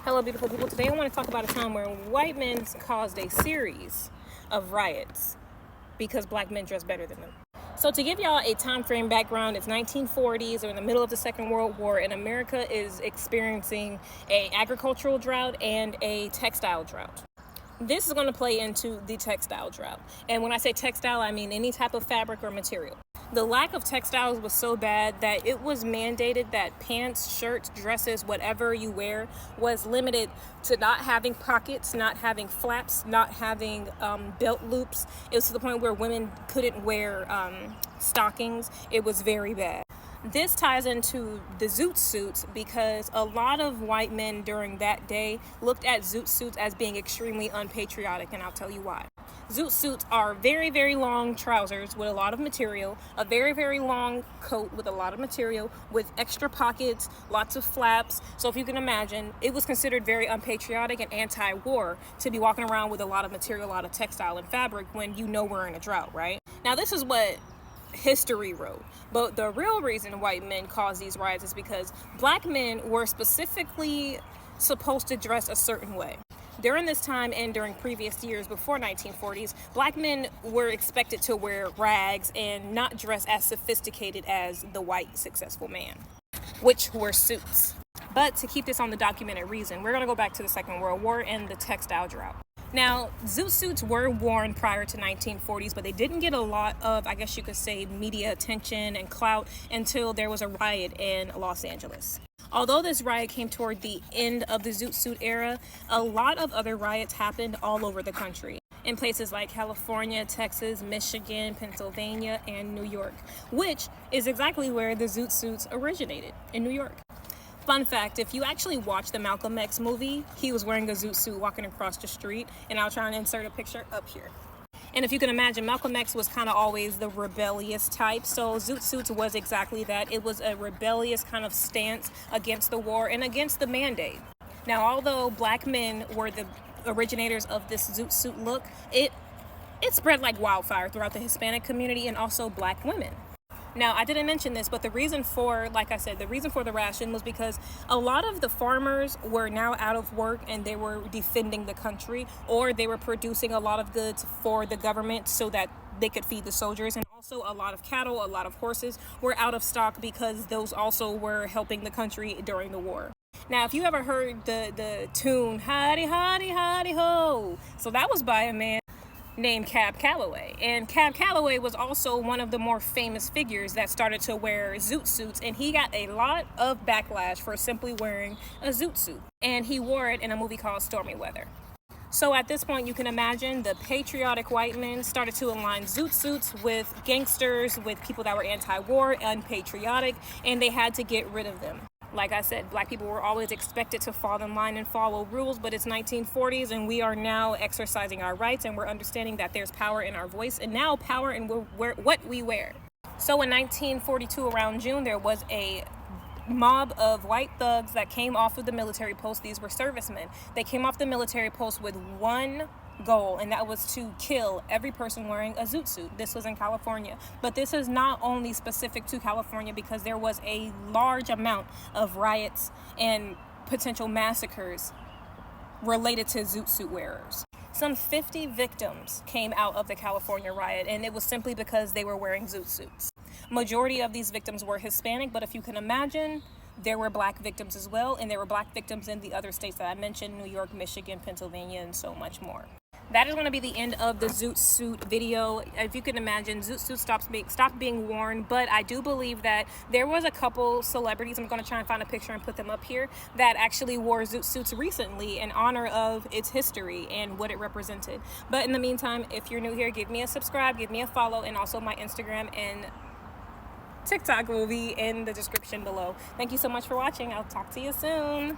Hello, beautiful people. Today I want to talk about a time where white men caused a series of riots because black men dress better than them. So to give y'all a time frame background, it's 1940s, or in the middle of the Second World War, and America is experiencing an agricultural drought and a textile drought. This is going to play into the textile drought. And when I say textile, I mean any type of fabric or material. The lack of textiles was so bad that it was mandated that pants, shirts, dresses, whatever you wear was limited to not having pockets, not having flaps, not having belt loops. It was to the point where women couldn't wear stockings. It was very bad. This ties into the Zoot Suits because a lot of white men during that day looked at Zoot Suits as being extremely unpatriotic, and I'll tell you why. Zoot Suits are very, very long trousers with a lot of material, a very, very long coat with a lot of material, with extra pockets, lots of flaps. So if you can imagine, it was considered very unpatriotic and anti-war to be walking around with a lot of material, a lot of textile and fabric when you know we're in a drought, right? Now, this is what history wrote, but the real reason white men caused these riots is because black men were specifically supposed to dress a certain way. During this time and during previous years before 1940s, black men were expected to wear rags and not dress as sophisticated as the white successful man, which were suits. But to keep this on the documented reason, we're going to go back to the Second World War and the textile drought. Now, Zoot Suits were worn prior to 1940s, but they didn't get a lot of, I guess you could say, media attention and clout until there was a riot in Los Angeles. Although this riot came toward the end of the Zoot Suit era, a lot of other riots happened all over the country, in places like California, Texas, Michigan, Pennsylvania, and New York, which is exactly where the Zoot Suits originated, in New York. Fun fact, if you actually watch the Malcolm X movie, he was wearing a Zoot Suit walking across the street, and I'll try and insert a picture up here. And if you can imagine, Malcolm X was kind of always the rebellious type, so Zoot Suits was exactly that. It was a rebellious kind of stance against the war and against the mandate. Now, although black men were the originators of this Zoot Suit look, it spread like wildfire throughout the Hispanic community and also black women. Now, I didn't mention this, but the reason for, like I said, the reason for the ration was because a lot of the farmers were now out of work and they were defending the country, or they were producing a lot of goods for the government so that they could feed the soldiers. And also a lot of cattle, a lot of horses were out of stock because those also were helping the country during the war. Now, if you ever heard the tune, Howdy, Howdy, Howdy Ho, so that was by a man named Cab Calloway, and Cab Calloway was also one of the more famous figures that started to wear Zoot Suits, and he got a lot of backlash for simply wearing a Zoot Suit, and he wore it in a movie called Stormy Weather. So at this point, you can imagine the patriotic white men started to align Zoot Suits with gangsters, with people that were anti-war, unpatriotic, and they had to get rid of them. Like I said, black people were always expected to fall in line and follow rules, but it's 1940s and we are now exercising our rights, and we're understanding that there's power in our voice and now power in what we wear. So in 1942, around June, there was a mob of white thugs that came off of the military post. These were servicemen. They came off the military post with one goal, and that was to kill every person wearing a Zoot Suit. This was in California, but this is not only specific to California because there was a large amount of riots and potential massacres related to Zoot Suit wearers. Some 50 victims came out of the California riot, and it was simply because they were wearing Zoot Suits. Majority of these victims were Hispanic, but if you can imagine, there were black victims as well, and there were black victims in the other states that I mentioned, New York, Michigan, Pennsylvania, and so much more. That is going to be the end of the Zoot Suit video. If you can imagine, Zoot Suit stopped being worn, but I do believe that there was a couple celebrities, I'm going to try and find a picture and put them up here, that actually wore Zoot Suits recently in honor of its history and what it represented. But in the meantime, if you're new here, give me a subscribe, give me a follow, and also my Instagram and TikTok will be in the description below. Thank you so much for watching. I'll talk to you soon.